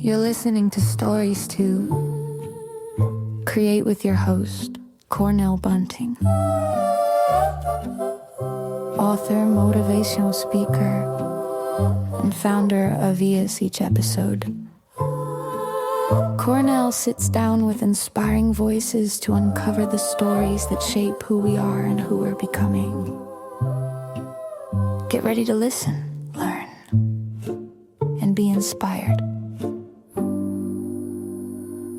You're listening to Stories to Create with your host, Cornell Bunting. Author, motivational speaker, and founder of ES Each Episode. Cornell sits down with inspiring voices to uncover the stories that shape who we are and who we're becoming. Get ready to listen, learn, and be inspired.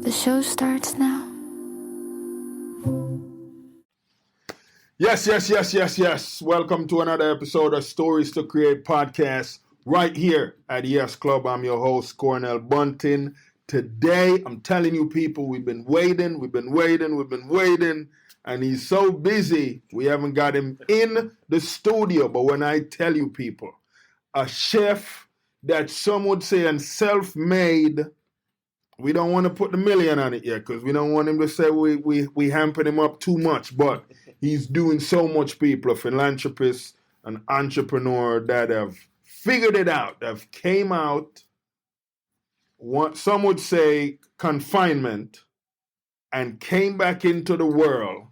The show starts now. Yes. Welcome to another episode of Stories to Create podcast right here at Yes Club. I'm your host, Cornell Bunting. Today, I'm telling you people, we've been waiting, and he's so busy, we haven't got him in the studio. But when I tell you people, a chef that some would say and self-made, we don't want to put the million on it yet because we don't want him to say we hampered him up too much. But he's doing so much, people, a philanthropist, an entrepreneur that have figured it out, that have came out, some would say confinement, and came back into the world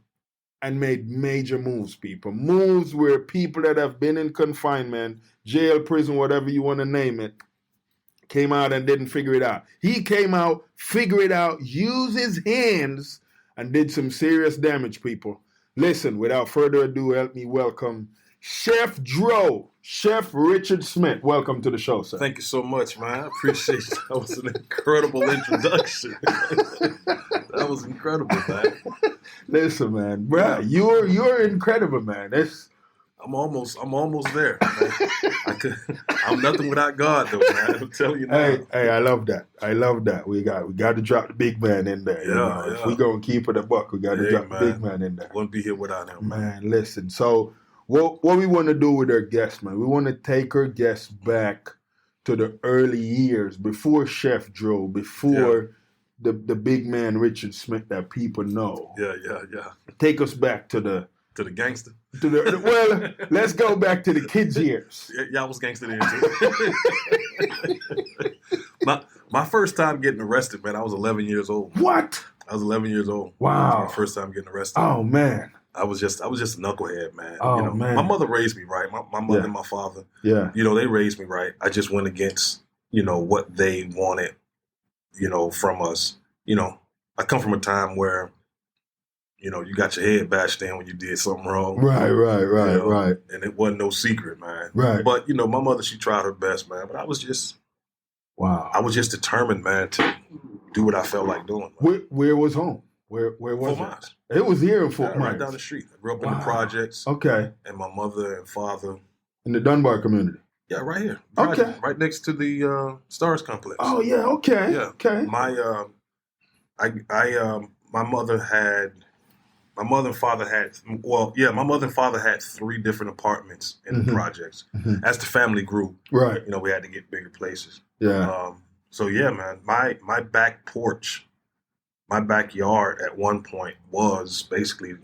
and made major moves, people. Moves where people that have been in confinement, jail, prison, whatever you want to name it, came out and didn't figure it out. He came out, figured it out, used his hands, and did some serious damage, people. Listen, without further ado, help me welcome Chef Dro, Chef Richard Smith. Welcome to the show, sir. Thank you so much, man. I appreciate it. That was an incredible introduction. That was incredible, man. Listen, man, bro, you're incredible, man. I'm almost there. I'm nothing without God, though, man. I'm telling you now. Hey, I love that. We got to drop the big man in there. Yeah. If we gonna keep it a buck, we got to drop the big man in there. Wouldn't be here without him. Man, listen. So what we want to do with our guests, man? We want to take our guests back to the early years before Chef Dro, before the big man Richard Smith that people know. Yeah. Take us back to the gangster. Well, let's go back to the kids' years. Yeah, I was gangster then too. My first time getting arrested, man, I was 11 years old. What? I was 11 years old. Wow. My first time getting arrested. Oh man. I was just a knucklehead, man. Oh man. My mother raised me right. My mother and my father. Yeah. They raised me right. I just went against, what they wanted, from us. I come from a time where, you got your head bashed in when you did something wrong. Right. And it wasn't no secret, man. Right. But, my mother, she tried her best, man. But I was just determined, man, to do what I felt like doing. Where was home? Where was Fort it? Myers. It was here in Fort Myers. Right down the street. I grew up in the projects. Okay. And my mother and father. In the Dunbar community? Yeah, right here. Okay. Right next to the Stars complex. Oh, yeah. Okay. Yeah. Okay. My mother and father had three different apartments in the projects. Mm-hmm. As the family grew, right. We had to get bigger places. Yeah. So yeah, man, my back porch, my backyard at one point was basically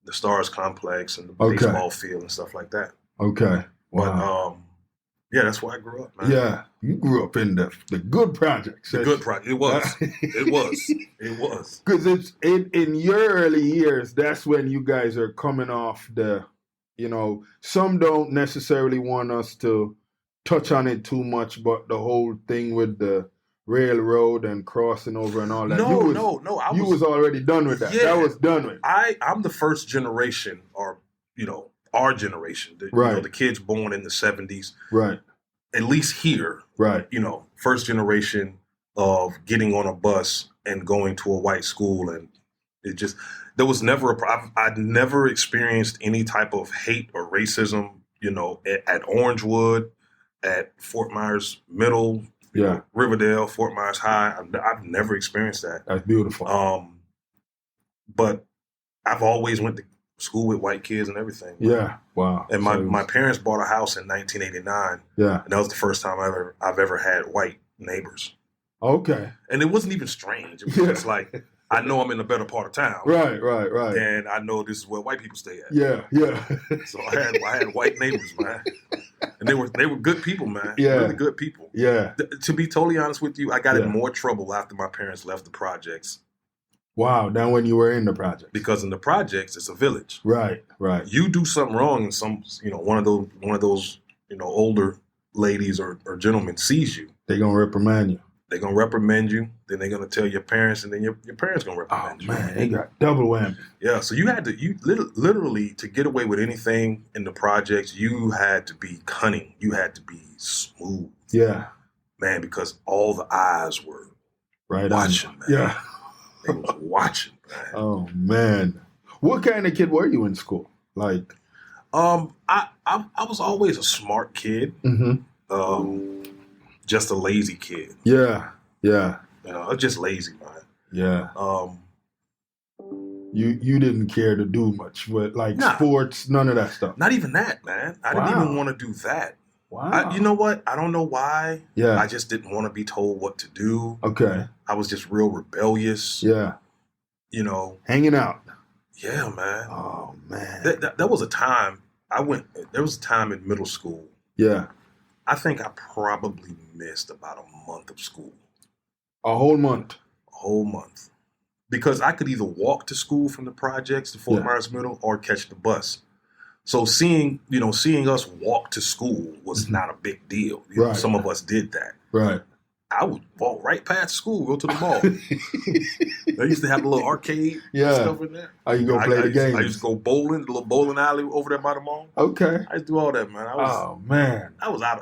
the Stars complex and the baseball field and stuff like that. Okay. Wow. But that's where I grew up, man. Yeah, you grew up in the good projects. The good project. It was. It was. Because it's in your early years, that's when you guys are coming off the, some don't necessarily want us to touch on it too much, but the whole thing with the railroad and crossing over and all that. No. You was already done with that. Yeah, that was done with. I'm the first generation, or our generation, the kids born in the 70s, right? At least here, right? First generation of getting on a bus and going to a white school, and there was never I'd never experienced any type of hate or racism, at Orangewood, at Fort Myers Middle, Riverdale, Fort Myers High. I've never experienced that. That's beautiful. But I've always went to school with white kids and everything. Yeah. Wow. And my parents bought a house in 1989. Yeah. And that was the first time I've ever had white neighbors. Okay. And it wasn't even strange. It was just like, I know I'm in a better part of town. Right. And I know this is where white people stay at. Yeah. So I had white neighbors, man. And they were good people, man. Yeah. Really good people. Yeah. To be totally honest with you, I got Yeah. in more trouble after my parents left the projects. Wow. Now when you were in the project. Because in the projects, it's a village. Right. Right. You do something wrong and one of those, older ladies or gentlemen sees you. They're gonna reprimand you. They're gonna reprimand you, then they're gonna tell your parents, and then your parents gonna Oh reprimand you. man, they got double whammy. Yeah, so you literally to get away with anything in the projects, you had to be cunning. You had to be smooth. Yeah. Man, because all the eyes were Right. watching, man. Yeah. They was watching, man. Oh man. What kind of kid were you in school? Like I was always a smart kid. Just a lazy kid. Yeah. Yeah. Just lazy, man. Yeah. You didn't care to do much with like sports, none of that stuff. Not even that, man. I didn't even want to do that. Wow. You know what? I don't know why. Yeah. I just didn't want to be told what to do. Okay. I was just real rebellious. Yeah. Hanging out. Yeah, man. Oh man. That was a time there was a time in middle school. Yeah. I think I probably missed about a month of school. A whole month. A whole month. Because I could either walk to school from the projects to Fort Myers Middle or catch the bus. So seeing us walk to school was not a big deal. Right. Some of us did that. Right. I would walk right past school, go to the mall. They used to have a little arcade stuff in there. Oh, you go play the games? I used to go bowling, the little bowling alley over there by the mall. Okay. I used to do all that, man. Man. I was out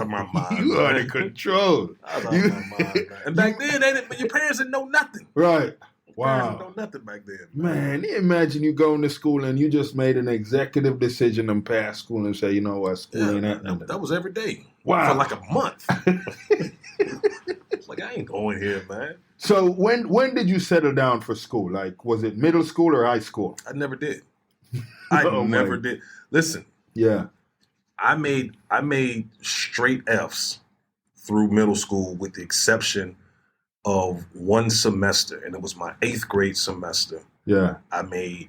of my mind. You are out of control. I was out of my mind, man. And back then, your parents didn't know nothing. Right. Wow. Parents didn't know nothing back then. Man, imagine you going to school and you just made an executive decision and pass school and say, you know what, school ain't happening. That was every day. Wow. For like a month. It's like, I ain't going here, man. So when did you settle down for school? Like, was it middle school or high school? I never did. I never did. Listen. Yeah. I made straight F's through middle school with the exception of one semester, and it was my 8th grade semester. Yeah. I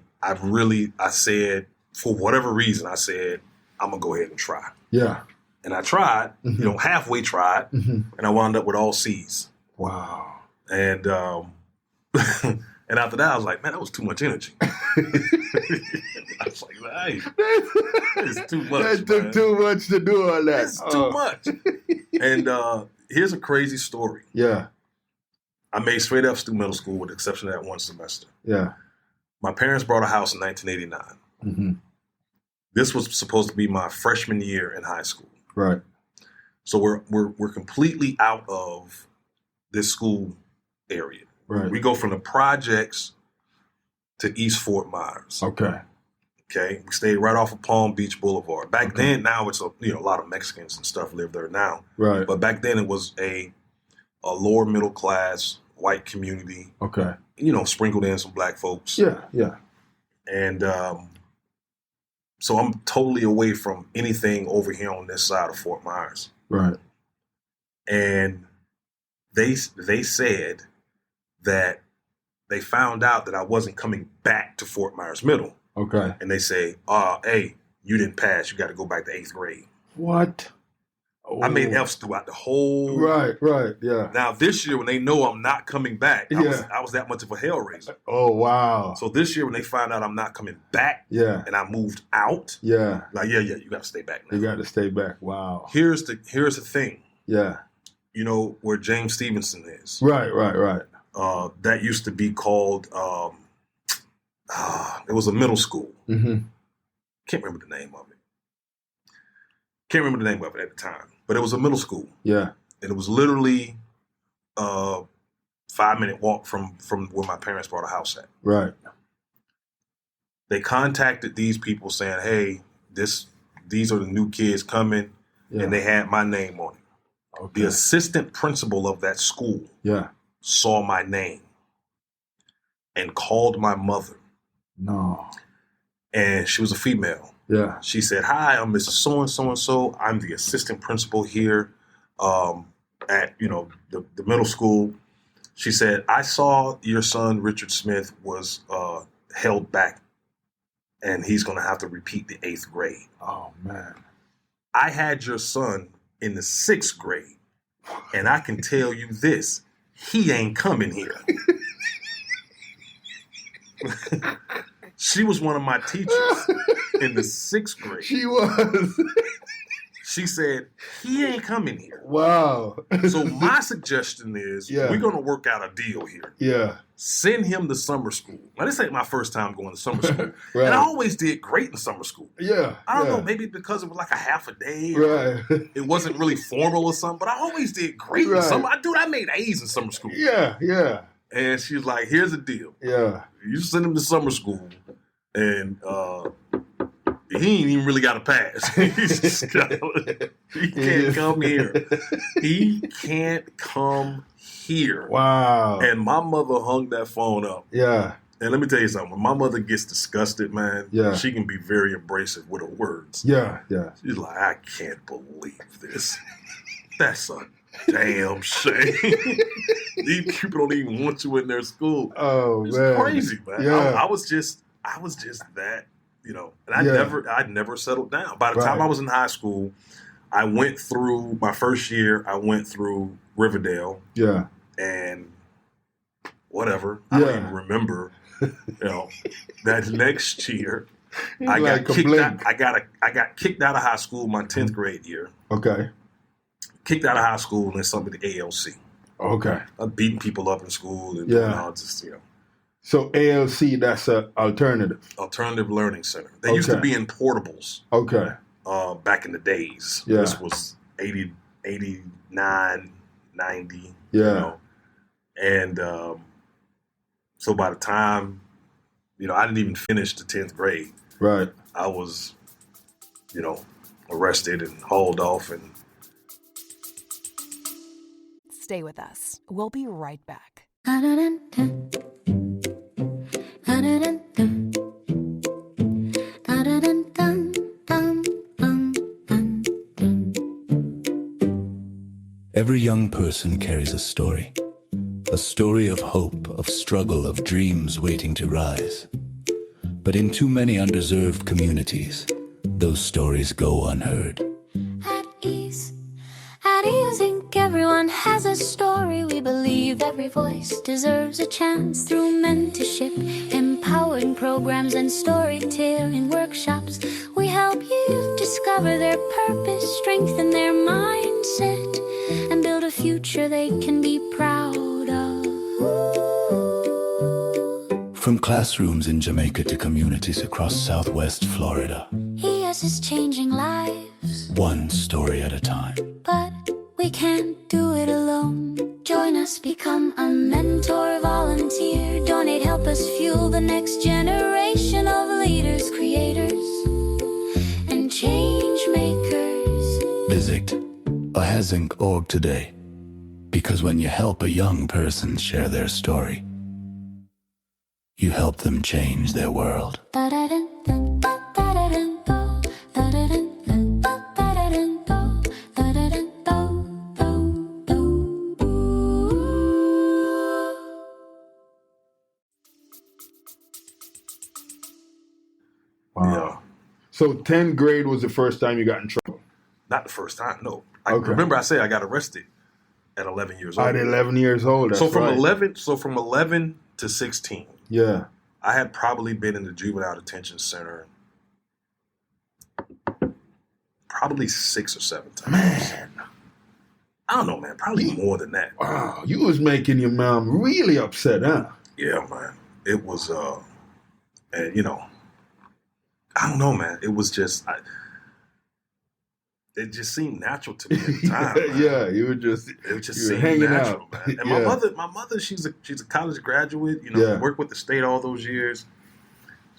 said, for whatever reason, I said, I'm going to go ahead and try. Yeah. And I tried, halfway tried, and I wound up with all C's. Wow. And and after that, I was like, man, that was too much energy. I was like, hey, it's too much. That took too much to do all that. It's too much. And here's a crazy story. Yeah. I made straight F's through middle school with the exception of that one semester. Yeah. My parents bought a house in 1989. Mm-hmm. This was supposed to be my freshman year in high school. Right. So we're completely out of this school area. Right. We go from the projects to East Fort Myers. Okay. Okay. We stayed right off of Palm Beach Boulevard. Back then, now it's a lot of Mexicans and stuff live there now. Right. But back then it was a lower middle class white community. Okay. Sprinkled in some black folks. Yeah. Yeah. And so I'm totally away from anything over here on this side of Fort Myers. Right. And they said that they found out that I wasn't coming back to Fort Myers Middle. Okay. And they say, hey, you didn't pass. You got to go back to 8th grade. What? Oh. I made F's throughout the whole. Right, yeah. Now this year, when they know I'm not coming back, I was that much of a hellraiser. Oh wow! So this year, when they find out I'm not coming back, and I moved out, you got to stay back now. You got to stay back. Wow. Here's the thing. Yeah. Where James Stevenson is. Right. That used to be called. It was a middle school. Mm-hmm. Can't remember the name of it. Can't remember the name of it at the time. But it was a middle school. Yeah. And it was literally a 5-minute walk from where my parents bought a house at. Right. They contacted these people saying, hey, these are the new kids coming. Yeah. And they had my name on it. Okay. The assistant principal of that school saw my name and called my mother. No. And she was a female. Yeah. She said, hi, I'm Mrs. So-and-so. I'm the assistant principal here at, the middle school. She said, I saw your son, Richard Smith, was held back, and he's going to have to repeat the 8th grade. Oh, man. I had your son in the 6th grade, and I can tell you this, he ain't coming here. She was one of my teachers in the 6th grade. She was. She said, he ain't coming here. Wow. So my suggestion is, we're going to work out a deal here. Yeah. Send him to summer school. Now, this ain't my first time going to summer school. Right. And I always did great in summer school. Yeah. I don't know, maybe because it was like a half a day. Right. It wasn't really formal or something, but I always did great in summer. I made A's in summer school. Yeah, yeah. And she was like, here's the deal. Yeah. You send him to summer school, and he ain't even really got a pass. He can't come here. He can't come here. Wow. And my mother hung that phone up. Yeah. And let me tell you something. When my mother gets disgusted, man, she can be very abrasive with her words. Yeah, yeah. She's like, I can't believe this. That's a damn shame. These people don't even want you in their school. Oh, it's man. crazy, man. Yeah. I was just that, and I never settled down. By the time I was in high school, I went through my first year. I went through Riverdale. Yeah. And whatever. I don't even remember. That next year, I got kicked out. I got kicked out of high school my 10th grade year. Okay. Kicked out of high school and then something to ALC. Okay. I'm beating people up in school and just So ALC, that's an alternative learning center. They used to be in portables. Okay. Back in the days. Yeah. This was 80, 89, 90. Yeah. And so by the time, I didn't even finish the 10th grade. Right. I was, arrested and hauled off. And stay with us. We'll be right back. Every young person carries a story of hope, of struggle, of dreams waiting to rise. But in too many underserved communities, those stories go unheard. At ease, Inc. Everyone has a story. We believe every voice deserves a chance through mentorship, empowering programs, and storytelling workshops. We help youth discover their purpose, strengthen their mindset, and build a future they can be proud of. From classrooms in Jamaica to communities across Southwest Florida, ES is changing lives, one story at a time. but we can't do it alone. Join us, become a mentor, volunteer, donate, help us fuel the next generation of leaders, creators, and change makers. Visit ahas.org today, because when you help a young person share their story, you help them change their world. Wow. So 10th grade was the first time you got in trouble? not the first time, no. Remember I said I got arrested at 11 years old. At 11 years old, that's so from right. 11 to 16. Yeah. I had probably been in the juvenile detention center probably 6 or 7 times. Man. I don't know, man. Probably more than that. Wow. You was making your mom really upset, huh? Yeah, man. It was, and, you know, I don't know, man. It was just, it just seemed natural to me at the time. Yeah, you were just, it just you were seemed hanging natural, out. man. And Yeah. my mother, she's a college graduate. You know, Yeah. worked with the state all those years.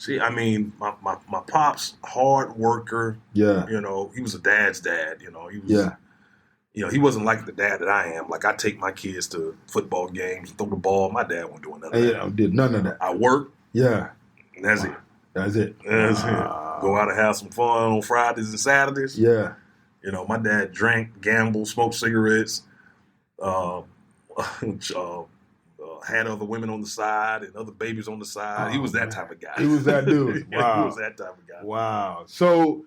My pop's hard worker. Yeah. You know, he was a dad's dad. You know, he was. Yeah. You know, he wasn't like the dad that I am. Like, I take my kids to football games, throw the ball. My dad wasn't doing none of that. I did none of that. I work, Yeah. and that's it. That's it. That's it. Go out and have some fun on Fridays and Saturdays. Yeah. You know, my dad drank, gambled, smoked cigarettes, had other women on the side and other babies on the side. He was that type of guy. He was that dude. Yeah, Wow. he was that type of guy. Wow. So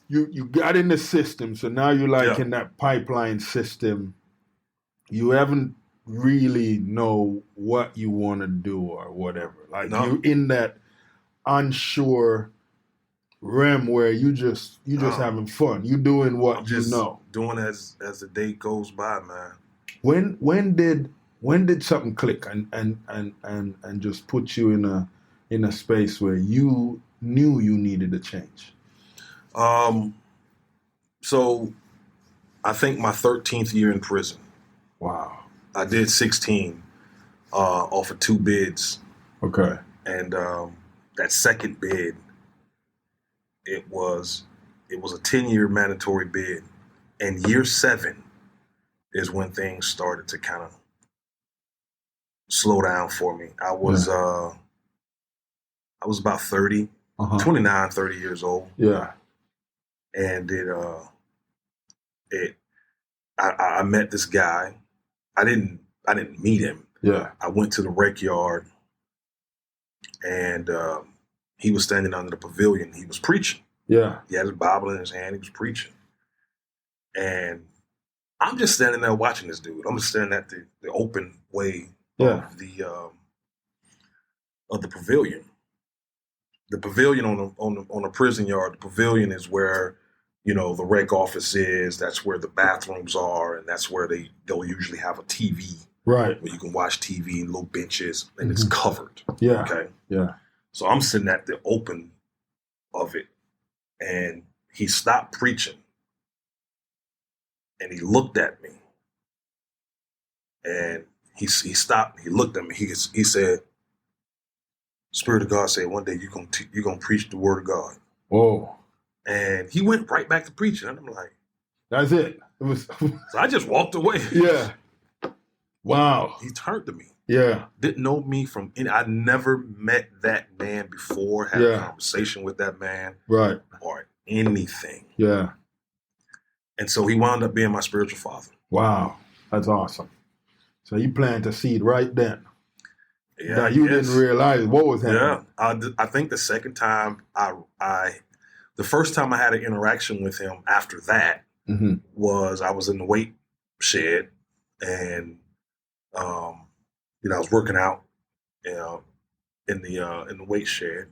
you got in the system, so now you're like Yeah. in that pipeline system. You haven't really know what you want to do or whatever. Like No. you're in that unsure realm where you just having fun. You doing what I'm you just know. doing as the day goes by, man. When did something click and just put you in a space where you knew you needed a change? So I think my 13th year in prison, Wow. I did 16 off of 2 bids. Okay. And that second bid, it was a 10-year mandatory bid. And year 7 is when things started to kind of slow down for me. I was about 30, 29, 30 years old. Yeah. And I met this guy. I didn't meet him. Yeah. I went to the rec yard, and he was standing under the pavilion. He was preaching. Yeah. He had his Bible in his hand. He was preaching. And I'm just standing there watching this dude. I'm just standing at the open way of the pavilion. The pavilion on the prison yard. The pavilion is where, the rec office is. That's where the bathrooms are, and that's where they'll usually have a TV. Right. Where you can watch TV and little benches, and it's covered. Yeah. Okay. Yeah. So I'm sitting at the open of it, and he stopped preaching, and he looked at me, and he stopped. He looked at me. He said, "Spirit of God said one day you're gonna preach the word of God." Whoa. And he went right back to preaching, and I'm like, "That's it." It was. So I just walked away. Yeah. Wow. He turned to me. Yeah. Didn't know me from any. I never met that man before. Had a conversation with that man. Right. Or anything. Yeah. And so he wound up being my spiritual father. Wow. That's awesome. So you planted a seed right then. Yeah. That you didn't realize what was happening. Yeah. I think the second time the first time I had an interaction with him after that was I was in the weight shed, and I was working out in the weight shed,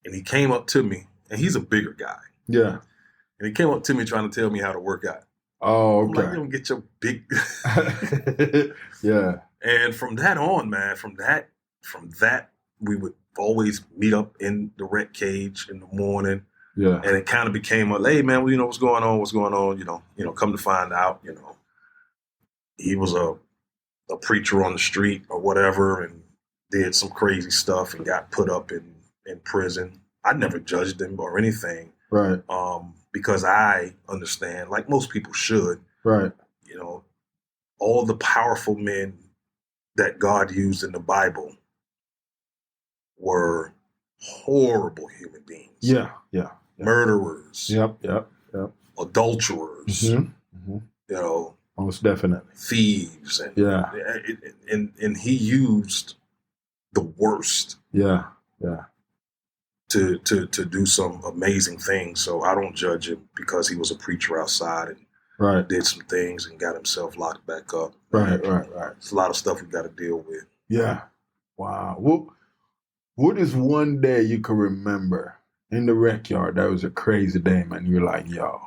and he came up to me, and he's a bigger guy. Yeah. And he came up to me trying to tell me how to work out. Oh, okay. I'm like, you don't get your big. Yeah. And from that on, man, from that, we would always meet up in the rec cage in the morning. Yeah. And it kind of became hey man, well, what's going on? Come to find out, he was a preacher on the street or whatever, and did some crazy stuff and got put up in prison. I never judged him or anything. Right. Because I understand, like most people should. Right. All the powerful men that God used in the Bible were horrible human beings. Yeah. Yeah. Murderers. Yep. Adulterers. Most definitely. Thieves. And, yeah. And he used the worst. Yeah. To do some amazing things. So I don't judge him because he was a preacher outside and did some things and got himself locked back up. Right. It's a lot of stuff we got to deal with. Yeah. Wow. What is one day you can remember in the rec yard that was a crazy day, man? You're like, yo.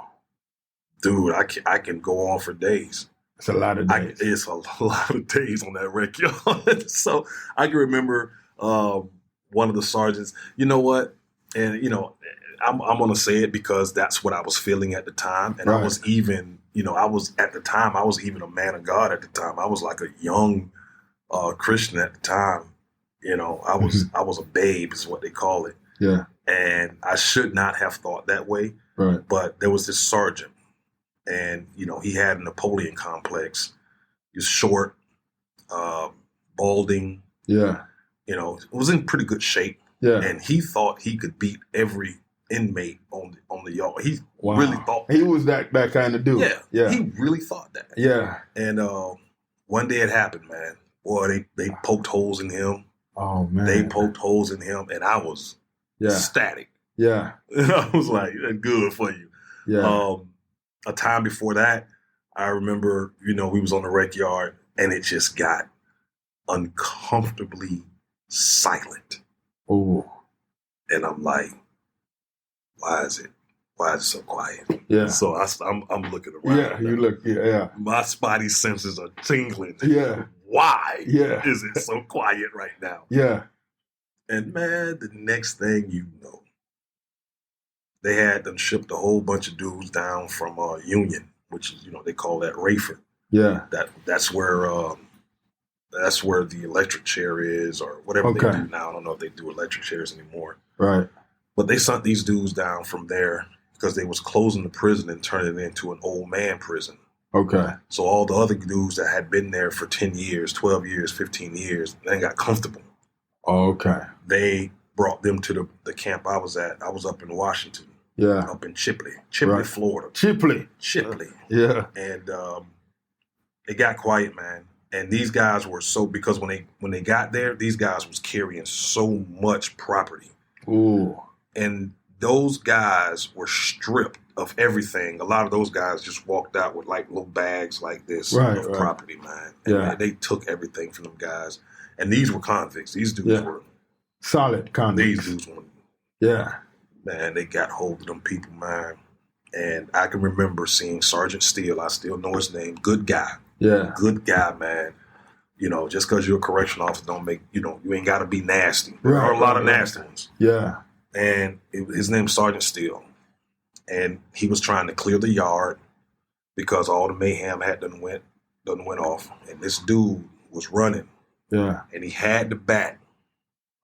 Dude, I can go on for days. It's a lot of days. It's a lot of days on that rec yard. So I can remember one of the sergeants, you know what? And, I'm going to say it because that's what I was feeling at the time. And I was even, I was even a man of God at the time. I was like a young Christian at the time. I was a babe is what they call it. Yeah. And I should not have thought that way. Right. But there was this sergeant, and, he had a Napoleon complex. He was short, balding. Yeah. Was in pretty good shape. Yeah. And he thought he could beat every inmate on the yard. He really thought he was that kind of dude. Yeah. He really thought that. Yeah. And one day it happened, man. Boy, they poked holes in him. Oh man. They poked holes in him, and I was ecstatic. Yeah. And I was like, good for you. Yeah. A time before that, I remember, we was on the rec yard and it just got uncomfortably silent. Oh. And I'm like, why is it so quiet? Yeah. So I'm looking around. Yeah, you look, yeah. My spidey senses are tingling. Yeah. Why Yeah. is it so quiet right now? Yeah. And man, the next thing you know, they had them shipped a whole bunch of dudes down from Union, which is, they call that Rayford. Yeah. That's where the electric chair is, or whatever they do now. I don't know if they do electric chairs anymore. Right. But they sent these dudes down from there because they was closing the prison and turning it into an old man prison. Okay. So all the other dudes that had been there for 10 years, 12 years, 15 years, they got comfortable. Okay. They brought them to the camp I was at. I was up in Washington. Yeah. Up in Chipley, Right. Florida. Chipley. Yeah. And it got quiet, man. And these guys were because when they got there, these guys was carrying so much property. Ooh. And those guys were stripped of everything. A lot of those guys just walked out with like little bags like this of property, man. And man, they took everything from them guys. And these were convicts. These dudes were solid convicts. These dudes were, man, they got hold of them people, man. And I can remember seeing Sergeant Steele. I still know his name. Good guy. Yeah. Good guy, man. Just because you're a correction officer don't make, you ain't got to be nasty. There are a lot of nasty ones. Yeah. And his name's Sergeant Steele. And he was trying to clear the yard because all the mayhem done went off. And this dude was running. Yeah. And he had the bat.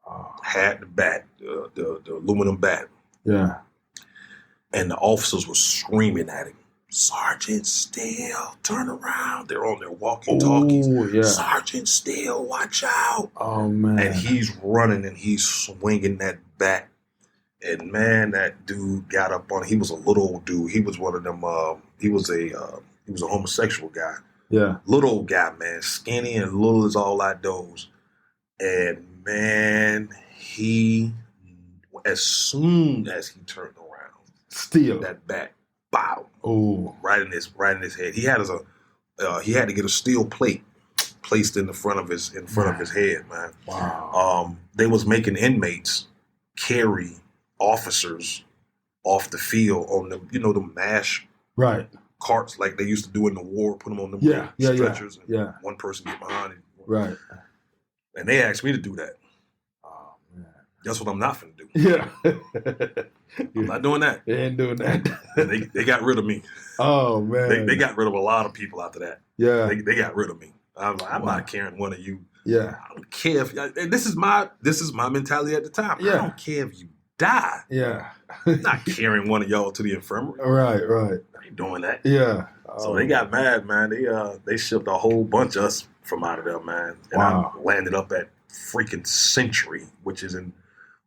The aluminum bat. Yeah. And the officers were screaming at him, Sergeant Steele, turn around. They're on their walkie-talkies. Oh, yeah. Sergeant Steele, watch out. Oh, man. And he's running and he's swinging that bat. And, man, that dude got up on it. He was a little old dude. He was one of them, he was a homosexual guy. Yeah. Little old guy, man. Skinny and little as all outdoors. And, man, as soon as he turned around, Steele. that bat, bow. Oh. Right in his head. He had to get a steel plate placed in the front of his head, man. Wow. They was making inmates carry officers off the field on them, the MASH carts like they used to do in the war, put them on them stretchers. And one person get behind it. Right. And they asked me to do that. Oh, man. That's what I'm not finna do. Yeah. I'm not doing that. They ain't doing that. And they got rid of me. Oh, man. They got rid of a lot of people after that. Yeah. They got rid of me. I'm like, I'm not carrying one of you. Yeah. I don't care if and this is my mentality at the time. Yeah. I don't care if you die. Yeah. I'm not carrying one of y'all to the infirmary. Right. I ain't doing that. Yeah. So they got mad, man. They shipped a whole bunch of us from out of there, man. And I landed up at freaking Century, which is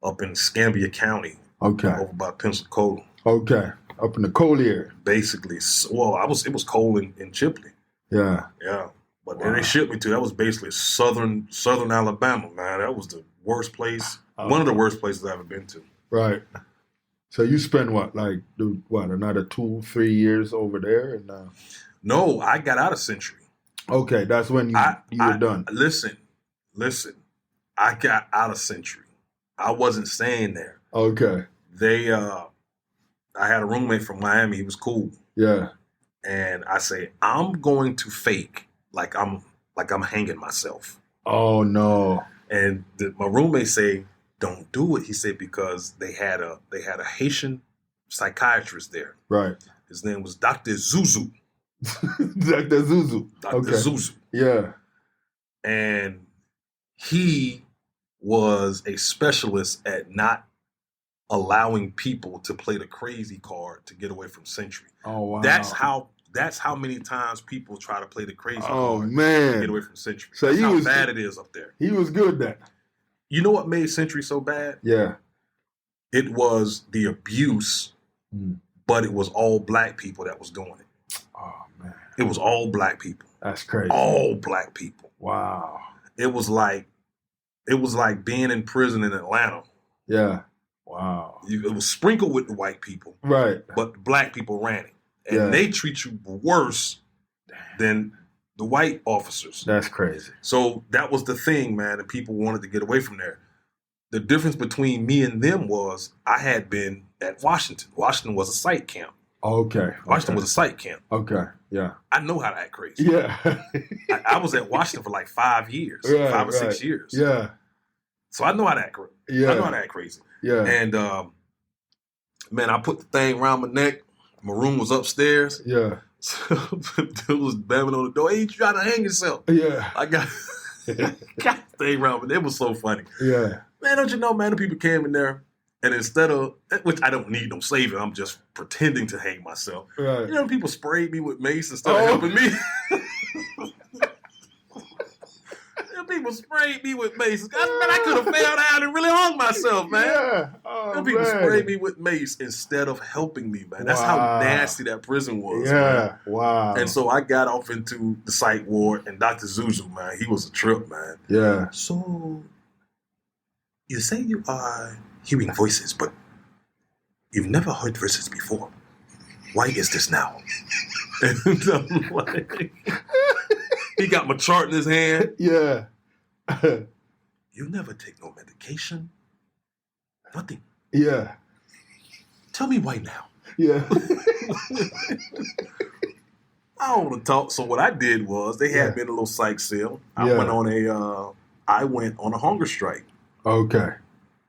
up in Escambia County. Okay. Over by Pensacola. Okay. Up in the coal area. Basically. Well, it was cold in Chipley. Yeah. Yeah. But then they shipped me to, that was basically southern Alabama, man. That was the worst place, one of the worst places I've ever been to. Right. So you spent another 2-3 years over there? And No, I got out of Century. Okay, that's when you were done. Listen. I got out of Century. I wasn't staying there. Okay. I had a roommate from Miami. He was cool. Yeah. And I say, I'm going to fake like I'm hanging myself. Oh no. And my roommate say, don't do it. He said, because they had a Haitian psychiatrist there. Right. His name was Dr. Zuzu. Dr. Zuzu. Dr. Okay. Zuzu. Yeah. And he was a specialist at not allowing people to play the crazy card to get away from Century. Oh wow. That's how many times people try to play the crazy card. Oh man. To get away from Century. So that's how bad it is up there. He was good then. You know what made Century so bad? Yeah. It was the abuse, but it was all black people that was doing it. Oh man. It was all black people. That's crazy. All black people. Wow. It was like being in prison in Atlanta. Yeah. Wow. It was sprinkled with the white people, Right. but the black people ran it. And they treat you worse than the white officers. That's crazy. So that was the thing, man, and people wanted to get away from there. The difference between me and them was I had been at Washington. Washington was a site camp. Okay. Washington was a site camp. Okay. Yeah. I know how to act crazy. Yeah. I was at Washington for like 5 years, 5 or 6 years. Yeah. So I know how to act crazy. Yeah. I know how to act crazy. Yeah. And, man, I put the thing around my neck. My room was upstairs. Yeah. So it was banging on the door. Hey, you trying to hang yourself? Yeah. I got the thing around, but it was so funny. Yeah. Man, don't you know, man, the people came in there, and instead of, which I don't need no saving, I'm just pretending to hang myself. Right. You know, people sprayed me with mace instead of helping me. People sprayed me with mace. Man, I could have fell down and really hung myself, man. Yeah. Oh, People man. sprayed me with mace instead of helping me, man. That's how nasty that prison was, Yeah. man. Wow. And so I got off into the psych ward, and Dr. Zuzu, man, he was a trip, man. Yeah. So, you say you are hearing voices, but you've never heard voices before. Why is this now? And I'm like, he got my chart in his hand. Yeah. You never take no medication. Nothing. Yeah. Tell me why now. Yeah. I don't want to talk. So what I did was they had me in a little psych cell. I went on a hunger strike. Okay.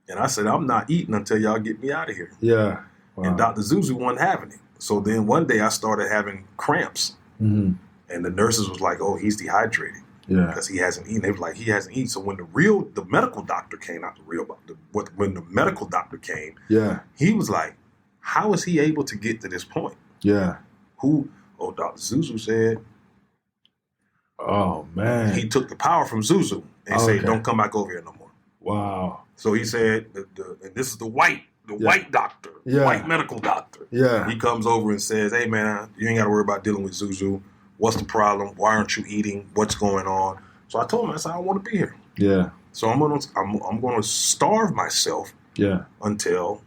And I said, I'm not eating until y'all get me out of here. Yeah. Wow. And Dr. Zuzu wasn't having it. So then one day I started having cramps. Mm-hmm. And the nurses was like, oh, he's dehydrated. Yeah. Because he hasn't eaten. They were like, he hasn't eaten. So when the medical doctor came, when the medical doctor came, Yeah. he was like, how is he able to get to this point? Yeah. Dr. Zuzu said, Oh, man. he took the power from Zuzu and said, don't come back over here no more. Wow. So he said, and this is the white doctor, white medical doctor. Yeah. He comes over and says, hey, man, you ain't got to worry about dealing with Zuzu. What's the problem? Why aren't you eating? What's going on? So I told him, I said, I don't want to be here. Yeah. So I'm going to starve myself until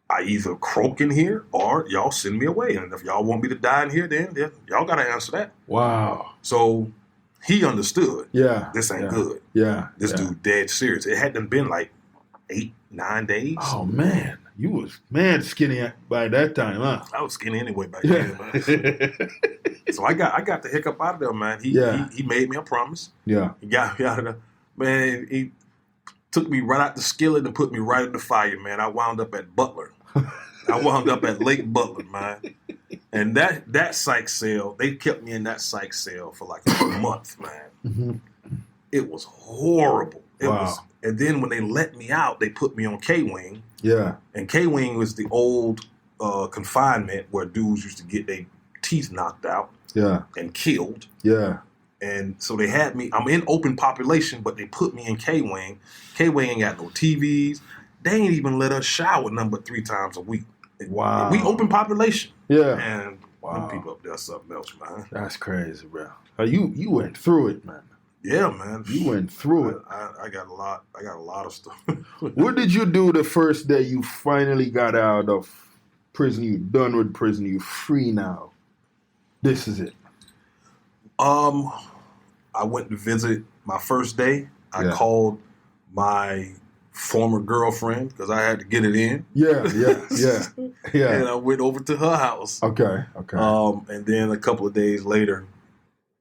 I either croak in here or y'all send me away. And if y'all want me to die in here, then y'all got to answer that. Wow. So he understood. Yeah. This ain't good. Yeah. This dude dead serious. It hadn't been like 8-9 days. Oh, man. You was skinny by that time, huh? I was skinny anyway back then, man. So I got the hiccup out of there, man. He made me a promise. Yeah. He got me out of there. Man, he took me right out the skillet and put me right in the fire, man. I wound up at Butler. I wound up at Lake Butler, man. And that psych cell, they kept me in that psych cell for like a month, man. Mm-hmm. It was horrible. It Wow. was. And then when they let me out, they put me on K-Wing. Yeah. And K-Wing was the old confinement where dudes used to get their teeth knocked out and killed. Yeah. And so they had me, I'm in open population, but they put me in K-Wing. K-Wing ain't got no TVs. They ain't even let us shower nothing but 3 times a week. Wow. We open population. Yeah. And Wow. them people up there something else, man. That's crazy, bro. You went through it, man. Yeah, man. You went through it. I got a lot of stuff. What did you do the first day you finally got out of prison? You done with prison. You free now. This is it. I went to visit my first day. I called my former girlfriend because I had to get it in. Yeah. And I went over to her house. Okay. And then a couple of days later,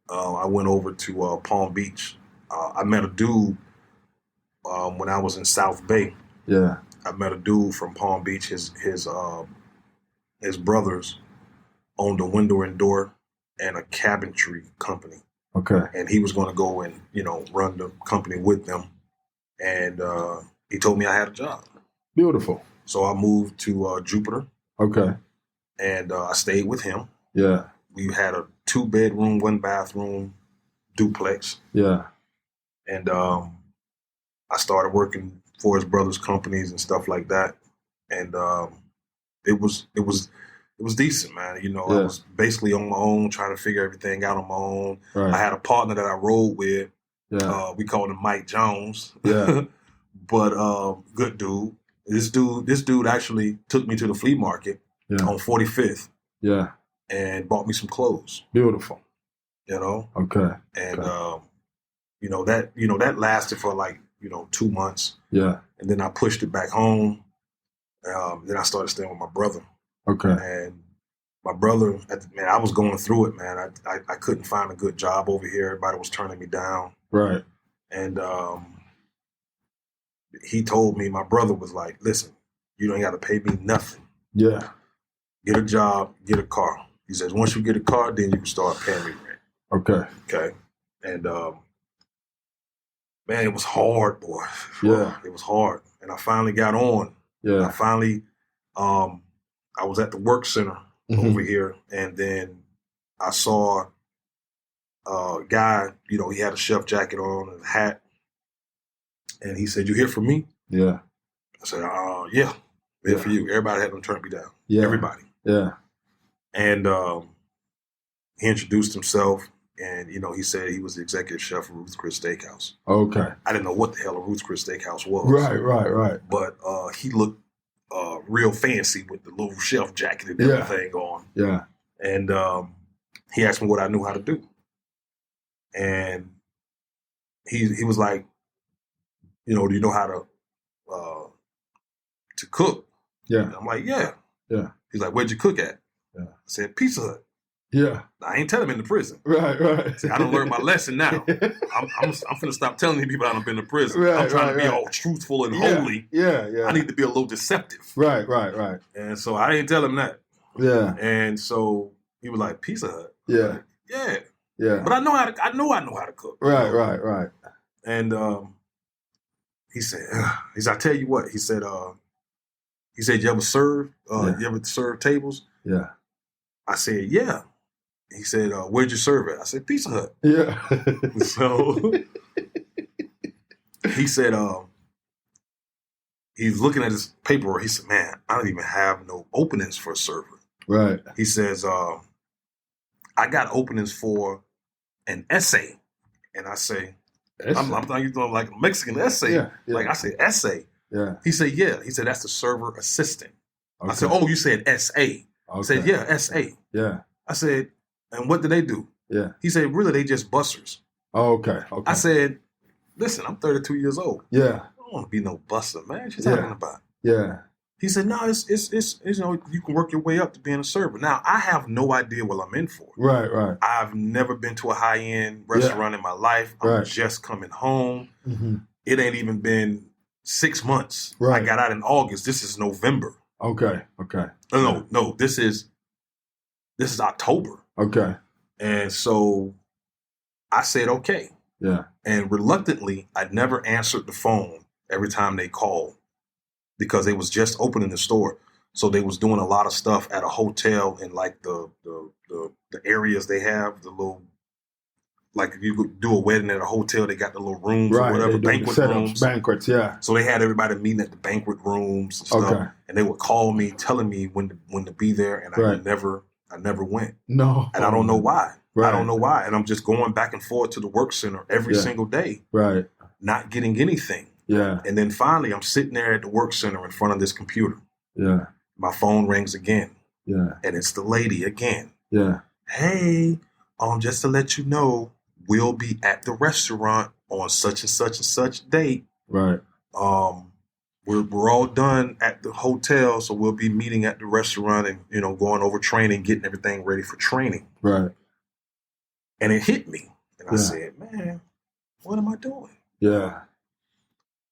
I went over to Palm Beach. I met a dude when I was in South Bay. Yeah. I met a dude from Palm Beach. His brothers owned a window and door and a cabinetry company. Okay. And he was going to go and, run the company with them. And he told me I had a job. Beautiful. So I moved to Jupiter. Okay. And I stayed with him. Yeah. We had a 2-bedroom, 1-bathroom duplex. Yeah. And I started working for his brother's companies and stuff like that. And it was decent, man. I was basically on my own, trying to figure everything out on my own. Right. I had a partner that I rode with. Yeah. We called him Mike Jones. Yeah. But good dude. This dude actually took me to the flea market on 45th. Yeah. And bought me some clothes. Beautiful. You know? Okay. And that lasted for like, 2 months. Yeah. And then I pushed it back home. Then I started staying with my brother. Okay. And my brother, man, I was going through it, man. I couldn't find a good job over here. Everybody was turning me down. Right. And he told me, my brother was like, listen, you don't got to pay me nothing. Yeah. Get a job, get a car. He says, once you get a car, then you can start paying me rent. Okay. Okay. And man, it was hard, boy. Yeah. It was hard. And I finally got on. Yeah. I was at the work center over here, and then I saw a guy, he had a chef jacket on and a hat. And he said, you here for me? Yeah. I said, yeah, here for you. Everybody had them turn me down. Yeah. Everybody. Yeah. And he introduced himself, and, he said he was the executive chef of Ruth's Chris Steakhouse. Okay. I didn't know what the hell a Ruth's Chris Steakhouse was. Right. But he looked real fancy with the little chef jacket and everything on. Yeah. And he asked me what I knew how to do. And he was like, do you know how to cook? Yeah. And I'm like, yeah. Yeah. He's like, where'd you cook at? Yeah. I said, Pizza Hut. Yeah. I ain't telling him in the prison. Right. I done learned my lesson now. I'm finna stop telling these people I done been to prison. Right, I'm trying to be right. all truthful and holy. Yeah. I need to be a little deceptive. Right. And so I didn't tell him that. Yeah. And so he was like, Pizza Hut. Yeah. Yeah. But I know how to cook. Right. And he said, I tell you what, he said, you ever serve? You ever serve tables? Yeah. I said, yeah. He said, where'd you serve it? I said, Pizza Hut. Yeah. So he said, he's looking at his paper. He said, man, I don't even have no openings for a server. Right. He says, I got openings for an essay. And I say, I'm thinking you're doing like a Mexican essay. Yeah. Like I said, essay. Yeah. He said, yeah. He said, that's the server assistant. Okay. I said, oh, you said S.A. I said, yeah, S.A. Yeah. I said, and what do they do? Yeah. He said, really, they just busters. Okay. I said, listen, I'm 32 years old. Yeah. I don't want to be no buster, man. What you talking about? Yeah. He said, no, it's you can work your way up to being a server. Now, I have no idea what I'm in for. Right. I've never been to a high-end restaurant in my life. I'm just coming home. Mm-hmm. It ain't even been 6 months. Right. I got out in August. This is November. Okay. No, this is October. Okay. And so I said, okay. Yeah. And reluctantly, I never answered the phone every time they called because they was just opening the store. So they was doing a lot of stuff at a hotel in like the areas they have, the little, like if you do a wedding at a hotel, they got the little rooms or whatever, banquet rooms. Banquets, yeah. So they had everybody meeting at the banquet rooms and stuff. Okay. And they would call me, telling me when to be there, and I never went. No. And I don't know why. Right. I don't know why. And I'm just going back and forth to the work center every single day. Right. Not getting anything. Yeah. And then finally I'm sitting there at the work center in front of this computer. Yeah. My phone rings again. Yeah. And it's the lady again. Yeah. Hey, just to let you know, we'll be at the restaurant on such and such and such date. Right. We're all done at the hotel, so we'll be meeting at the restaurant and, going over training, getting everything ready for training. Right. And it hit me. And I said, man, what am I doing? Yeah.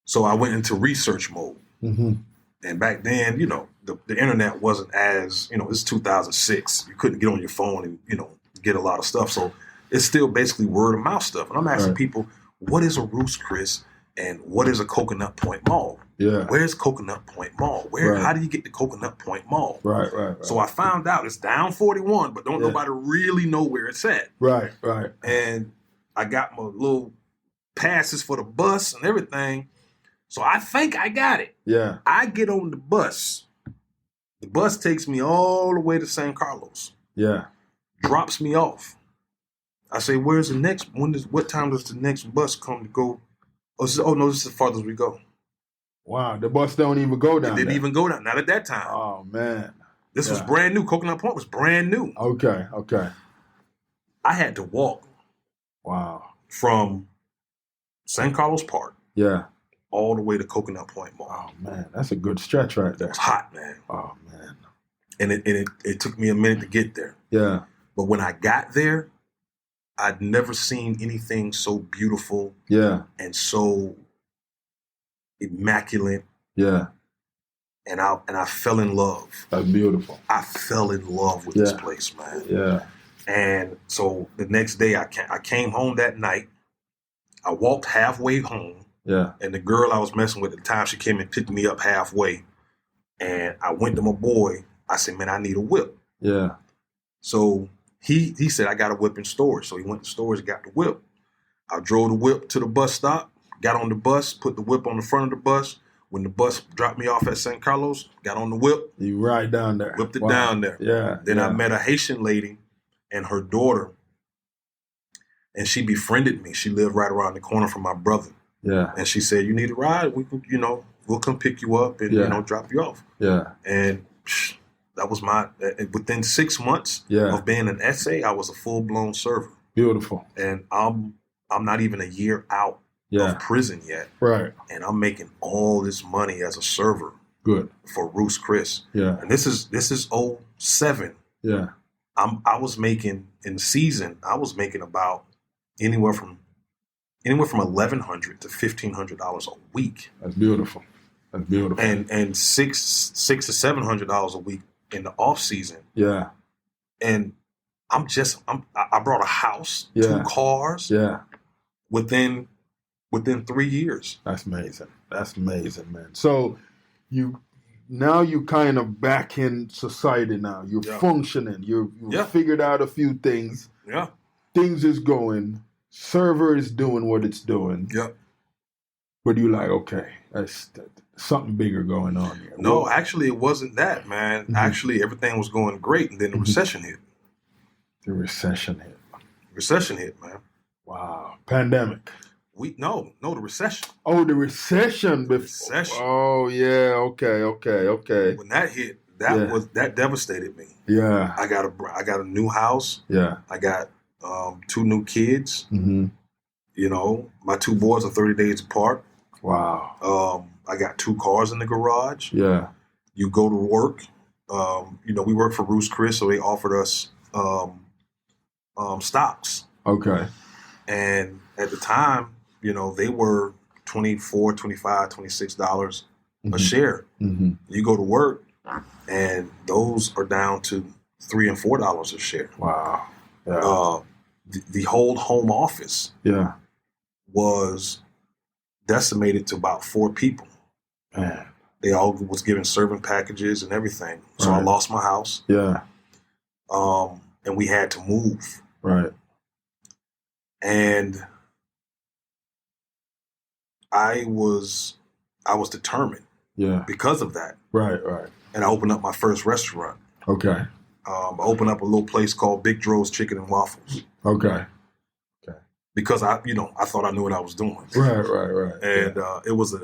So I went into research mode. Mm-hmm. And back then, the internet wasn't as, it's 2006. You couldn't get on your phone and, get a lot of stuff. So it's still basically word of mouth stuff. And I'm asking people, what is a Ruth's Chris and what is a Coconut Point Mall? Yeah. Where's Coconut Point Mall? How do you get to Coconut Point Mall? Right. So I found out it's down 41, but don't nobody really know where it's at. Right. And I got my little passes for the bus and everything. So I think I got it. Yeah. I get on the bus. The bus takes me all the way to San Carlos. Yeah. Drops me off. I say, where's the next? What time does the next bus come to go? Oh no, this is as far as we go. Wow, the bus don't even go down It didn't there. even go down. Not at that time. Oh, man. This was Yeah. brand new. Coconut Point was brand new. Okay. I had to walk Wow. from San Carlos Park Yeah. all the way to Coconut Point Mall. Oh, man. That's a good stretch right there. It was hot, man. Oh, man. And it took me a minute to get there. Yeah. But when I got there, I'd never seen anything so beautiful Yeah. and so immaculate. Yeah. And I fell in love. That's beautiful. I fell in love with this Yeah. place, man. Yeah. And so the next day I came home that night. I walked halfway home, Yeah. and the girl I was messing with at the time, she came and picked me up halfway. And I went to my boy. I said, man, I need a whip. Yeah. So he said, I got a whip in storage. So he went to storage and got the whip. I drove the whip to the bus stop, got on the bus, put the whip on the front of the bus. When the bus dropped me off at San Carlos, got on the whip, You right down there. whipped it Wow. down there. Yeah. Then yeah. I met a Haitian lady and her daughter, and she befriended me. She lived right around the corner from my brother. Yeah. And she said, you need a ride? We can, we'll come pick you up and, Yeah. drop you off. Yeah. And that was within 6 months Yeah. of being an essay, I was a full-blown server. Beautiful. And I'm not even a year out Yeah. of prison yet. Right. And I'm making all this money as a server Good. for Roos Chris. Yeah. And this is '07. Yeah. I was making in season, I was making about anywhere from $1,100 to $1,500 a week. That's beautiful. That's beautiful. And $600 to $700 a week in the off season. Yeah. And I brought a house, Yeah. 2 cars Yeah. within 3 years. That's amazing. That's amazing, man. So you kind of back in society now. You're Yeah. functioning. You've Yeah. figured out a few things. Yeah. Things is going. Server is doing what it's doing. Yeah. But you're like, okay, that's something bigger going on here. No, actually, it wasn't that, man. Mhm. Actually, everything was going great, and then the recession hit. The recession hit. Recession hit, man. Wow. Pandemic. No, the recession. Oh, the recession. Recession. Oh, yeah. Okay. When that hit, Yeah. that devastated me. Yeah. I got a new house. Yeah. I got 2 new kids. Mm-hmm. My 2 boys are 30 days apart. Wow. I got 2 cars in the garage. Yeah. You go to work. We work for Roos Chris, so they offered us stocks. Okay. And at the time, they were $24, $25, $26 a share. Mm-hmm. You go to work, and those are down to $3 and $4 a share. Wow. Yeah. The whole home office Yeah. was decimated to about 4 people. Man. They all was given serving packages and everything. So I Right. lost my house, Yeah. and we had to move. Right. And I was determined Yeah. because of that. Right. And I opened up my first restaurant. Okay. I opened up a little place called Big Dro's Chicken and Waffles Okay. because I thought I knew what I was doing. Right. And it was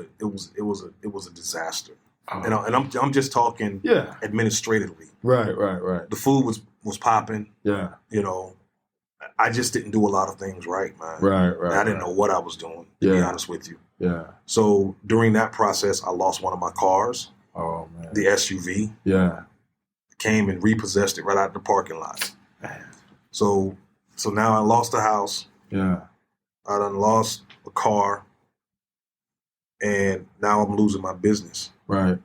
a disaster. Oh. And I'm just talking Yeah. administratively. Right. The food was popping. Yeah. I just didn't do a lot of things right, man. Right. I didn't know what I was doing, to be Yeah. honest with you. Yeah. So during that process, I lost one of my cars, Oh man. the SUV, Yeah. came and repossessed it right out of the parking lot. Man. So now I lost a house. Yeah. I done lost a car, and now I'm losing my business. Right.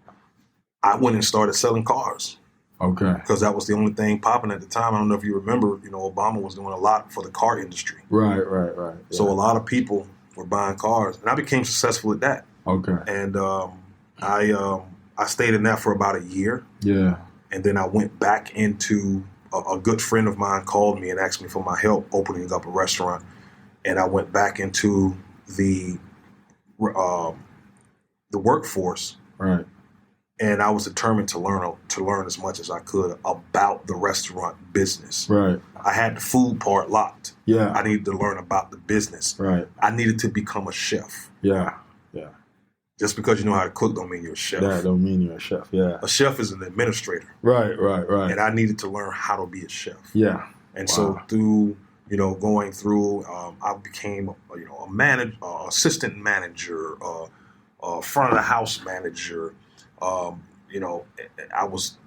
I went and started selling cars Okay. because that was the only thing popping at the time. I don't know if you remember, Obama was doing a lot for the car industry. Right. So a lot of people were buying cars, and I became successful at that. Okay. And I stayed in that for about a year, Yeah. and then I went back into a good friend of mine called me and asked me for my help opening up a restaurant, and I went back into the workforce, Right. and I was determined to learn as much as I could about the restaurant business. Right. I had the food part locked. Yeah. I needed to learn about the business. Right. I needed to become a chef. Yeah. Just because you know how to cook don't mean you're a chef. That don't mean you're a chef. Yeah. A chef is an administrator. Right. And I needed to learn how to be a chef. Yeah. And so through, going through, I became, a manager, assistant manager, front of the house manager. I was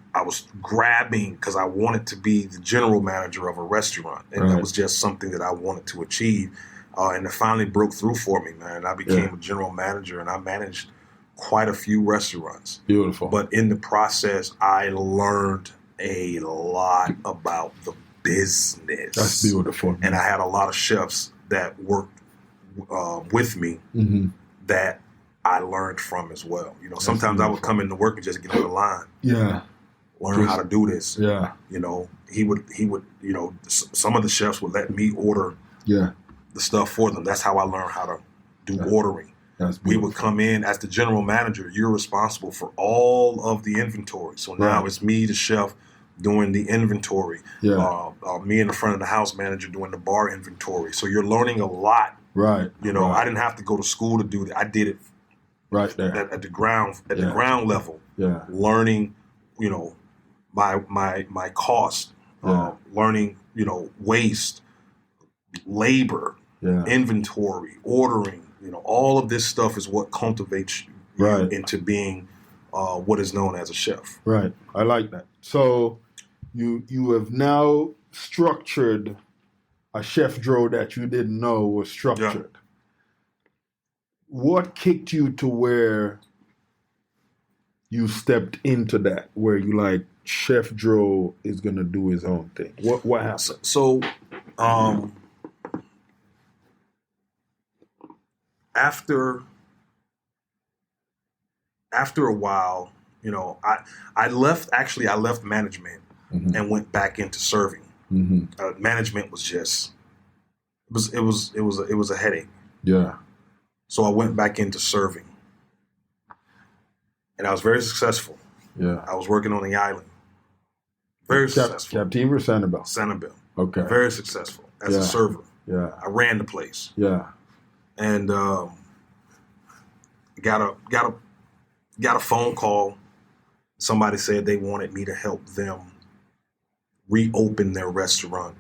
grabbing because I wanted to be the general manager of a restaurant, and that was just something that I wanted to achieve. And it finally broke through for me, man. I became a general manager, and I managed quite a few restaurants. Beautiful. But in the process, I learned a lot about the business. That's beautiful. And I had a lot of chefs that worked with me that I learned from as well. Sometimes I would come into work and just get on the line. Yeah. Learn how to do this. Yeah. He would, some of the chefs would let me order the stuff for them. That's how I learned how to do ordering. We would come in as the general manager. You're responsible for all of the inventory. So now it's me, the chef, doing the inventory. Yeah. Me and the front of the house manager doing the bar inventory. So you're learning a lot. Right. I didn't have to go to school to do that. I did it right there at the ground the ground level. Yeah. Learning, my cost. Learning, waste, labor, inventory, ordering. All of this stuff is what cultivates you into being what is known as a chef. Right. I like that. So you have now structured a chef drawer that you didn't know was structured. Yeah. What kicked you to where you stepped into that, where you like, Chef Dro is gonna do his own thing? What happened? So after a while, I left management and went back into serving. Management was just it was a headache. Yeah. So I went back into serving, and I was very successful. Yeah. I was working on the island. Very successful. Captain or Sanibel? Sanibel. Okay. Very successful as a server. Yeah. I ran the place. Yeah. And got a phone call. Somebody said they wanted me to help them reopen their restaurant,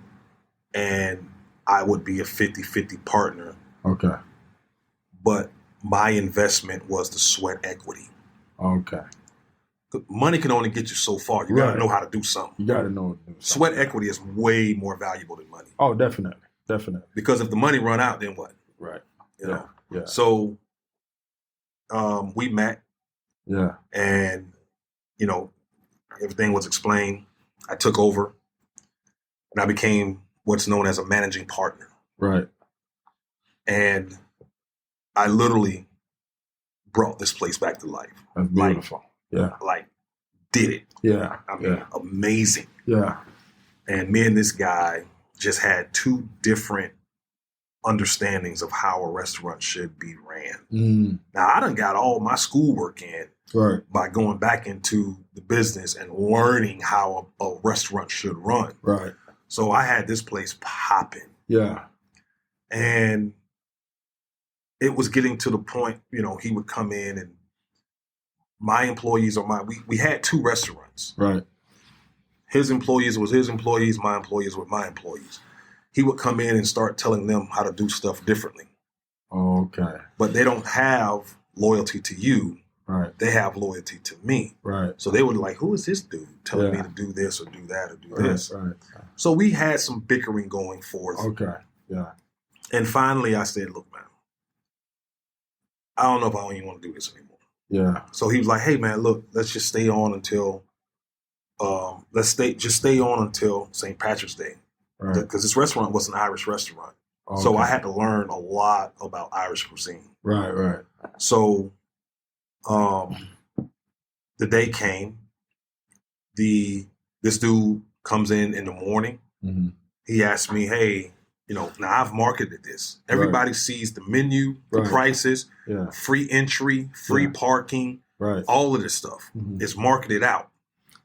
and I would be a 50-50 partner. Okay. But my investment was the sweat equity. Okay. Money can only get you so far. You got to know how to do something. You got to know how to do something. Sweat equity is way more valuable than money. Oh, definitely. Definitely. Because if the money run out, then what? Right. Yeah. So we met. Yeah. And, everything was explained. I took over, and I became what's known as a managing partner. Right. And I literally brought this place back to life. That's beautiful. Did it. Yeah. I mean, amazing. Yeah. And me and this guy just had two different understandings of how a restaurant should be ran. Now, I done got all my schoolwork in by going back into the business and learning how a restaurant should run. Right. So I had this place popping. Yeah. And it was getting to the point, he would come in, and my employees we had two restaurants. Right. His employees was his employees, my employees were my employees. He would come in and start telling them how to do stuff differently. Okay. But they don't have loyalty to you. Right. They have loyalty to me. Right. So they would who is this dude telling me to do this or do that or do this? Right. So we had some bickering going forth. Okay. Yeah. And finally I said, look, man, I don't know if I don't even want to do this anymore. Yeah. So he was like, hey, man, look, let's just stay on until stay on until St. Patrick's Day. Right. Because this restaurant was an Irish restaurant. Okay. So I had to learn a lot about Irish cuisine. Right, right. So the day came. This dude comes in the morning. Mm-hmm. He asked me, hey, now I've marketed this. Everybody sees the menu, the prices, free entry, free parking, all of this stuff. Mm-hmm. It's marketed out.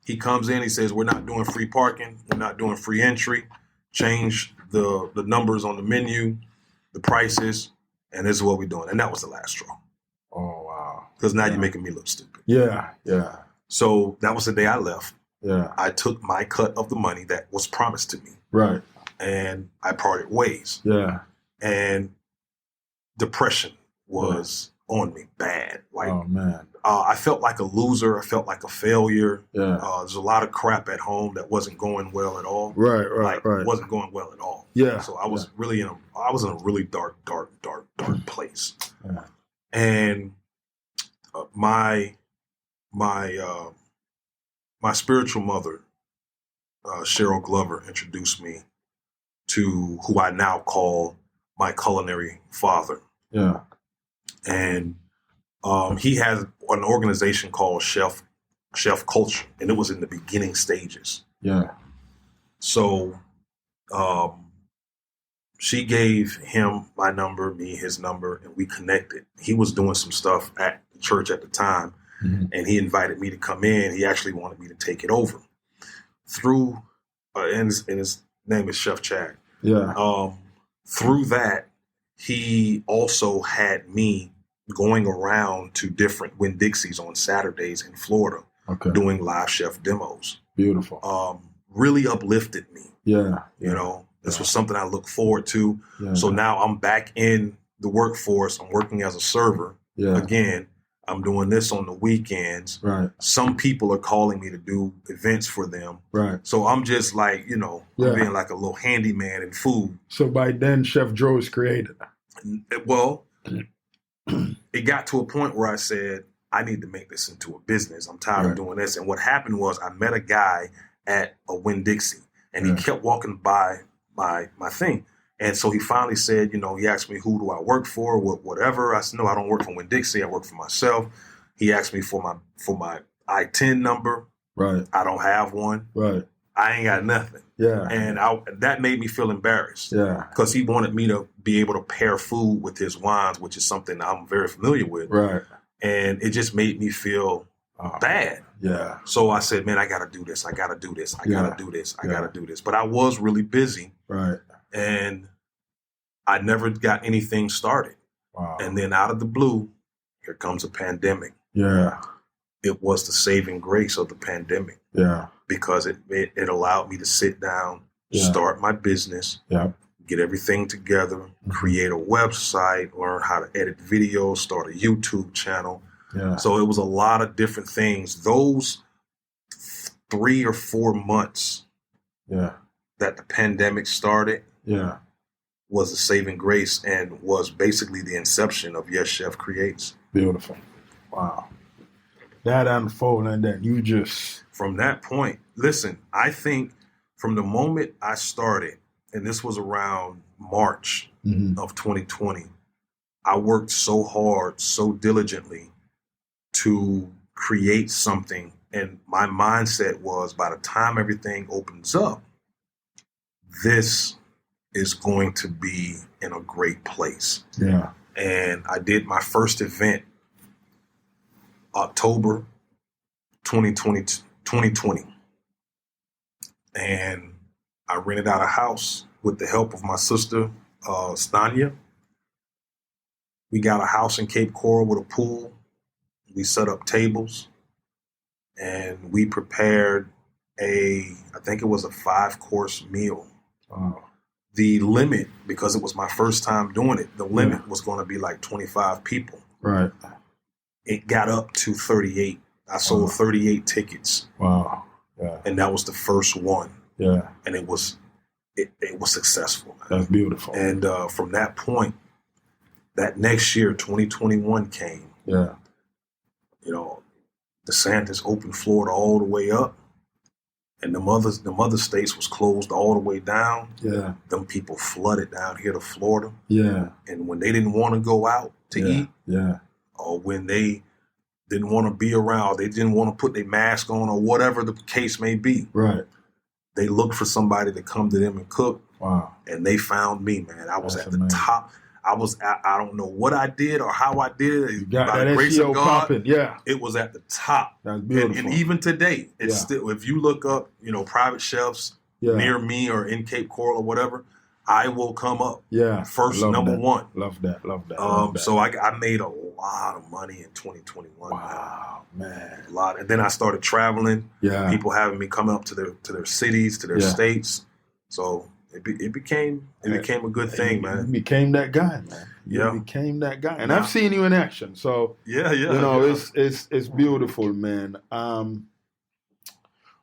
He comes in, he says, we're not doing free parking, we're not doing free entry. Change the numbers on the menu, the prices, and this is what we're doing. And that was the last straw. Oh, wow. because now you're making me look stupid. Yeah, yeah. So that was the day I left. Yeah. I took my cut of the money that was promised to me. Right. And I parted ways. Yeah. And depression was on me bad. Like, oh man. I felt like a loser. I felt like a failure. Yeah. There's a lot of crap at home that wasn't going well at all. Right. Wasn't going well at all. Yeah. So I was really in a really dark place. Yeah. And my spiritual mother, Cheryl Glover, introduced me to who I now call my culinary father. Yeah. And he has an organization called Chef Culture, and it was in the beginning stages. Yeah. So she gave him my number, me his number, and we connected. He was doing some stuff at the church at the time, and he invited me to come in. He actually wanted me to take it over. Through, and his name is Chef Chad. Yeah. Through that, he also had me going around to different Winn-Dixies on Saturdays in Florida, doing live chef demos. Beautiful. Really uplifted me. Yeah. You know, this was something I look forward to. Yeah. So now I'm back in the workforce. I'm working as a server. Yeah. Again, I'm doing this on the weekends. Right. Some people are calling me to do events for them. Right. So I'm just like, you know, I'm being like a little handyman in food. So by then, Chef Joe is created. Well, it got to a point where I said, I need to make this into a business. I'm tired of doing this. And what happened was I met a guy at a Winn-Dixie, and he kept walking by my thing. And so he finally said, you know, he asked me, who do I work for? Whatever. I said, no, I don't work for Winn-Dixie. I work for myself. He asked me for my I-10 number. Right. I don't have one. Right. I ain't got nothing. Yeah. And that made me feel embarrassed. Yeah. Because he wanted me to be able to pair food with his wines, which is something I'm very familiar with. Right. And it just made me feel bad. Yeah. So I said, man, I got to do this. I got to do this. I got to do this. I got to do this. But I was really busy. Right. And I never got anything started. Wow. And then out of the blue, here comes a pandemic. Yeah. It was the saving grace of the pandemic. Yeah. Because it allowed me to sit down, start my business, get everything together, create a website, learn how to edit videos, start a YouTube channel. Yeah. So it was a lot of different things. Those 3 or 4 months that the pandemic started was a saving grace and was basically the inception of Yes Chef Creates. Beautiful. Wow. That unfolded, and then you just... From that point, listen, I think from the moment I started, and this was around March of 2020, I worked so hard, so diligently to create something. And my mindset was, by the time everything opens up, this is going to be in a great place. Yeah. And I did my first event October 2020. And I rented out a house with the help of my sister, Stanya. We got a house in Cape Coral with a pool. We set up tables and we prepared I think it was a 5-course meal. Wow. The limit, because it was my first time doing it, the limit was going to be like 25 people. Right. It got up to 38. I sold 38 tickets. Wow. Yeah. And that was the first one. Yeah. And it was successful. Man. That's beautiful. And from that point, that next year, 2021 came. Yeah. You know, DeSantis opened Florida all the way up. And the mother states was closed all the way down. Yeah. Them people flooded down here to Florida. Yeah. And when they didn't want to go out to eat, or when they didn't want to be around, they didn't want to put their mask on, or whatever the case may be. Right. They looked for somebody to come to them and cook. Wow. And they found me, man. I was at the top. I don't know what I did or how I did it. You got By that the grace SEO of God, popping. Yeah. it was at the top. That's beautiful. And even today, it's still, if you look up, private chefs near me or in Cape Coral or whatever, I will come up. Yeah. First, Love number that. one. Love that. Love that. So I made a lot of money in 2021. Wow, man. A lot. And then I started traveling. Yeah. People having me come up to their cities, to their states. So it became a good thing, man. You became that guy, man. You became that guy. And I've seen you in action. So it's beautiful, man.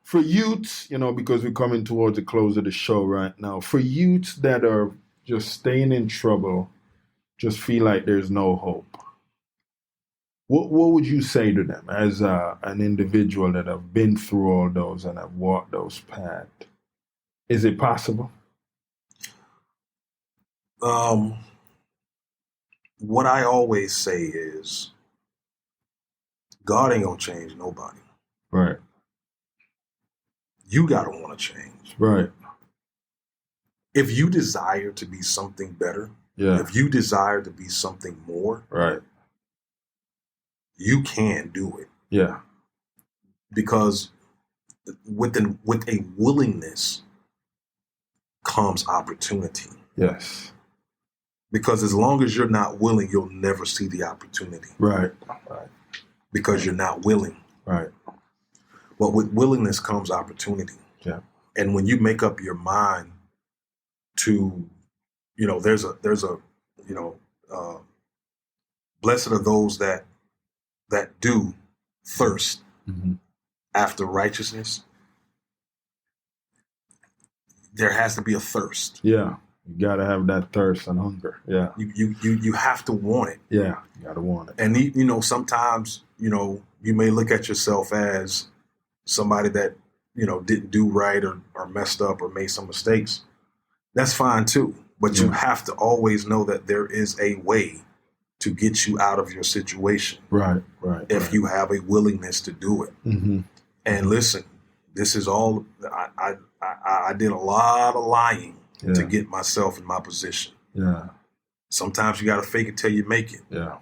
For youths, because we're coming towards the close of the show right now, for youths that are just staying in trouble, just feel like there's no hope, what would you say to them as an individual that have been through all those and have walked those paths? Is it possible? What I always say is, God ain't gonna change nobody. Right. You gotta want to change. Right. If you desire to be something better, if you desire to be something more, right, you can do it. Yeah. Because with a willingness comes opportunity. Yes. Because as long as you're not willing, you'll never see the opportunity. Right. Right. Because you're not willing. Right. But with willingness comes opportunity. Yeah. And when you make up your mind to, there's a blessed are those that do thirst after righteousness. There has to be a thirst. Yeah. You gotta have that thirst and hunger. Yeah. You have to want it. Yeah. You gotta want it. And sometimes, you may look at yourself as somebody that, didn't do right or messed up or made some mistakes. That's fine too. But you have to always know that there is a way to get you out of your situation. Right, right. If you have a willingness to do it. Mm-hmm. And listen, this is all, I did a lot of lying to get myself in my position. Yeah. Sometimes you got to fake it till you make it. Yeah.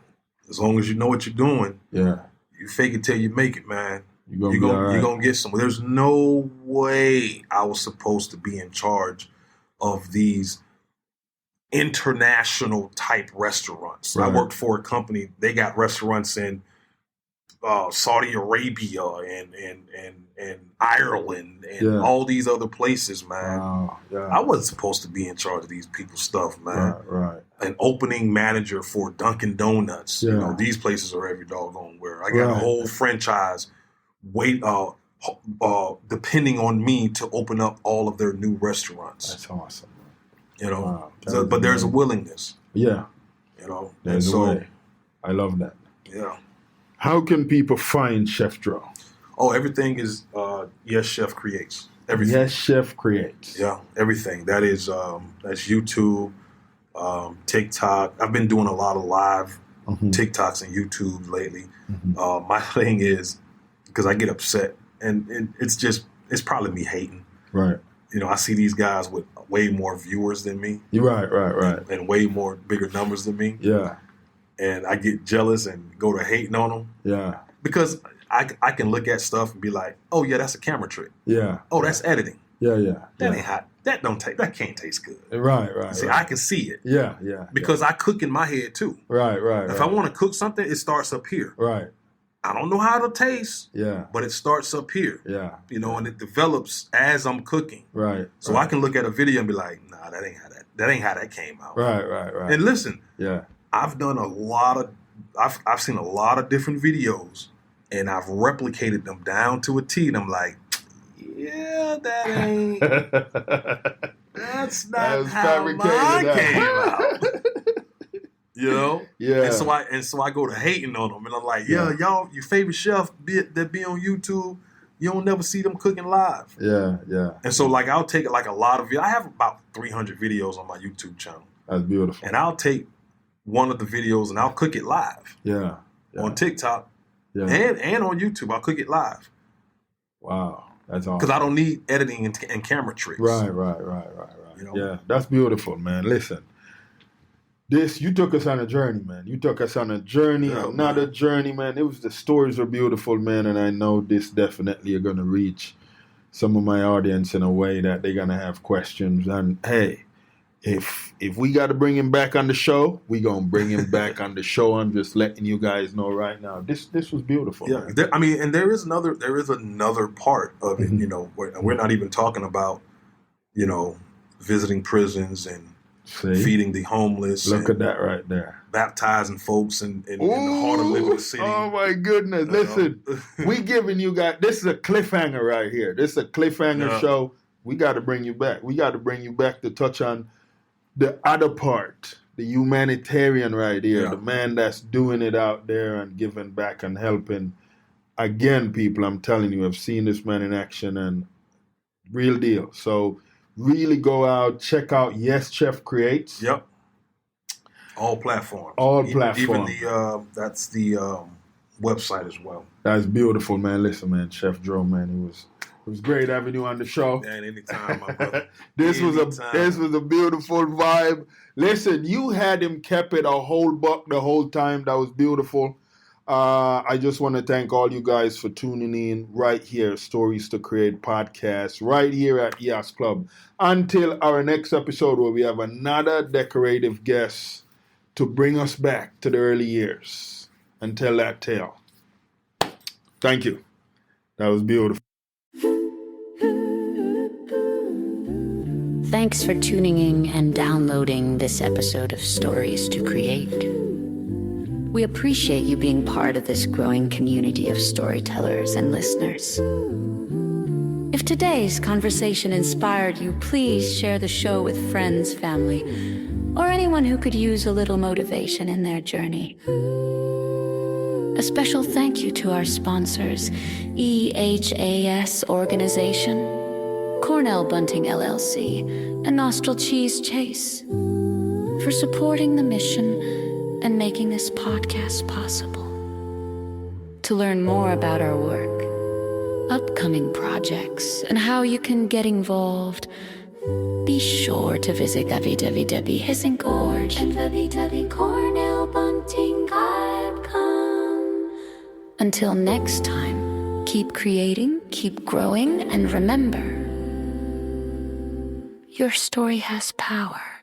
As long as you know what you're doing. Yeah. You fake it till you make it, man. You're gonna get somewhere. There's no way I was supposed to be in charge of these international type restaurants. Right. I worked for a company. They got restaurants in Saudi Arabia and Ireland and all these other places, man. Wow. Yeah. I wasn't supposed to be in charge of these people's stuff, man. Right. An opening manager for Dunkin' Donuts. Yeah. These places are every doggone where. I got a whole franchise depending on me to open up all of their new restaurants. That's awesome. Wow. But there's a willingness. Yeah. There's a way. I love that. Yeah. How can people find Chef Dro? Oh, everything is Yes Chef Creates. Everything. Yes Chef Creates. Yeah, everything. That is that's YouTube, TikTok. I've been doing a lot of live TikToks and YouTubes lately. My thing is, because I get upset, and it's probably me hating. Right. I see these guys with way more viewers than me. Right. And way more bigger numbers than me. Yeah. And I get jealous and go to hating on them. Yeah. Because I can look at stuff and be like, oh yeah, that's a camera trick. Yeah. Oh, that's editing. Yeah. That ain't hot. That can't taste good. Right. See, I can see it. Yeah. Because I cook in my head too. Right. If I want to cook something, it starts up here. Right. I don't know how it'll taste. Yeah. But it starts up here. Yeah. And it develops as I'm cooking. Right. So I can look at a video and be like, nah, that ain't how that came out. Right. And listen. Yeah. I've seen a lot of different videos, and I've replicated them down to a T, and I'm like, yeah, that ain't. That's not how mine came out. Yeah. And so I go to hating on them, and I'm like, y'all, your favorite chef that be on YouTube, you don't never see them cooking live. Yeah. And so I'll take a lot of videos. I have about 300 videos on my YouTube channel. That's beautiful. And I'll take one of the videos and I'll cook it live. Yeah. On TikTok. Yeah. And on YouTube. I'll cook it live. Wow. That's awesome. Because I don't need editing and camera tricks. Right. Yeah. That's beautiful, man. Listen. You took us on a journey, man. You took us on a journey, another journey, man. The stories were beautiful, man. And I know this definitely are going to reach some of my audience in a way that they're going to have questions. And hey, If we got to bring him back on the show, we gonna bring him back on the show. I'm just letting you guys know right now. This was beautiful. Yeah, and there is another part of it. You know, we're not even talking about, you know, visiting prisons and feeding the homeless. Look at that right there. Baptizing folks in the heart of Liberty City. Oh my goodness! Listen, we giving you guys. This is a cliffhanger right here. This is a cliffhanger show. We got to bring you back. We got to bring you back to touch on the other part, the humanitarian right here, the man that's doing it out there and giving back and helping. Again, people, I'm telling you, I've seen this man in action and real deal. So really go out, check out Yes Chef Creates. Yep. All platforms. Even that's the website as well. That's beautiful, man. Listen, man, Chef Joe, man, it was great having you on the show. Man, anytime, my brother. This was a beautiful vibe. Listen, you had him kept it a whole buck the whole time. That was beautiful. I just want to thank all you guys for tuning in right here, Stories to Create podcast, right here at Yas Club. Until our next episode where we have another decorative guest to bring us back to the early years and tell that tale. Thank you. That was beautiful. Thanks for tuning in and downloading this episode of Stories to Create. We appreciate you being part of this growing community of storytellers and listeners. If today's conversation inspired you, please share the show with friends, family, or anyone who could use a little motivation in their journey. A special thank you to our sponsors, EHAS Organization, Cornell Bunting LLC, and Nostril Cheese Chase for supporting the mission and making this podcast possible. To learn more about our work, upcoming projects, and how you can get involved, be sure to visit www.hissinggorge and www.cornellbunting.com. Until next time, keep creating, keep growing, and remember, your story has power.